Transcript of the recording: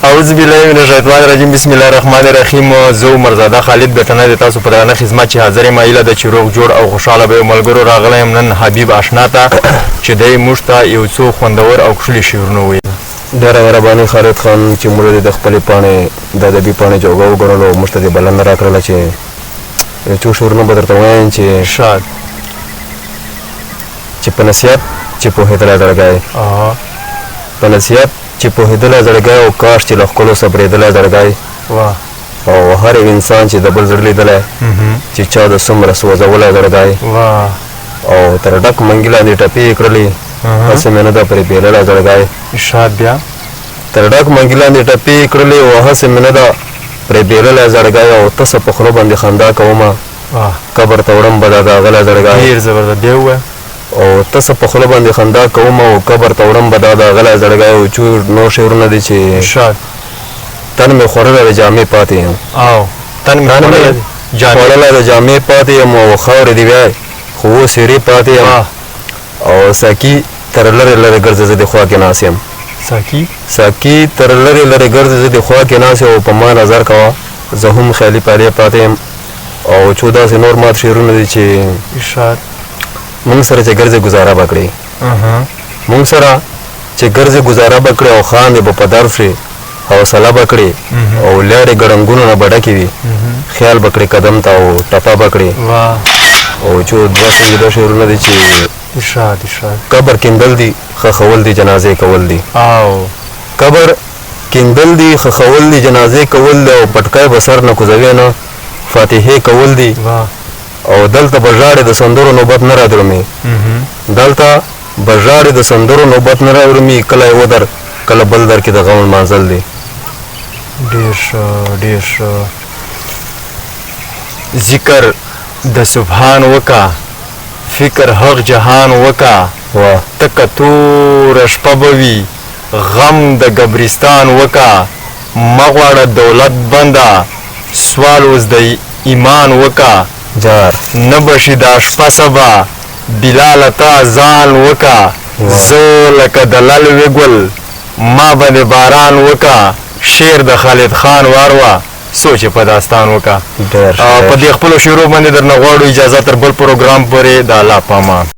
اعوذ بالله من الشیطان الرجیم بسم الله الرحمن الرحیم زه عمرزاده خالد بیټنه د تاسو په درانه خدمت چې حاضر یم ایله د چې روغ جوړ او خوشحاله به ملګرو راغلی یم نن حبیب اشنا ته چې دی موږ ته یو څو خوندور او ښکلي شعرونه وویل ډېره مهرباني خالد خان چې موږ د خپلې پاڼې د ادبي پاڼې جوګه وګڼلو موږ ته دې بلنه راکړله چې یو څو شعرونه به درته ووایم چې شاد چې په نصیحت چې پوهېدلی زړګی په نصیحت چې پوهېدلی زړګی او کاش چې له ښکلو صبرېدلی زړګی او هر انسان چې د بل زړه لیدلی چې چا د څومره سوځولی زړګی او تر ډک منګي لاندې ټپې یې کړلې هسې مې نه ده پرې بېللی زړګی ارشاد بیا تر ډک منګي لاندې ټپې یې کړلې او هسې مې نه ده پرې بېللی زړګی او ته څه په خوله باندې خندا کومه قبر ته وړم به دا داغلی زړګی ډېر زبردست بیا ووایه او ته څه په خوله باندې خندا کوم او قبر ته وړم به دا داغلی زړګی او څو نور شعرونه دي چې ارشاد تن مې خوړلی د جامې پاتې یم تن مې خوړلی د جامې پاتې یم او خاورې دې ویای خو اوس هېرې پاتې یم او ساقي تر لرې لرې ګرځې زه دې خوا کې ناست یم ساقي تر لرې لرې ګرځې زه دې خوا کې ناست یم او په ما نظر کوه زه هم خیالي پالې پاتې یم او څو داسې نور مات شعرونه دي چې ارشاد مونږ سره چې ګرځې ګزاره به کړې مونږ سره چې ګرځې ګزاره به کړې او خاندې به په درد شي حوصله به کړې او لارې ګړنګونو نه به ډکې وي خیال به کړې قدم ته او ټپه به کړې او چې دوه سنجیده شعرونه دي چې قبر کیندل دي خښول دي جنازې کول دي قبر کیندل دي خښول دي جنازې کول دي او پټکی به سر نه کوزوي نه فاتحې کول دي او دلته به ژاړې د سندرو نوبت نه رادرومي دلته به ژاړې د سندرو نوبت نه رادرومي کله یې ودر کله بل در کې د غم لمانځل دي ډېر ښه ډېر ښه ذکر د سبحان وکا فکر حق جهان وکا تکه توره شپه به وي غم د ګبرستان وکا مه غواړه دولت بنده سوال اوس د ایمان وکا جار نه بشي دا شپه سبا بلاله تا ځان وکا زه لکه د للوې ګل ما باندې باران وکا شعر د خالد خان واروه سوچ په داستان وکا په دې خپلو شعرو باندې درنه غواړو اجازه تر بل پروګرام پورې د الله پامان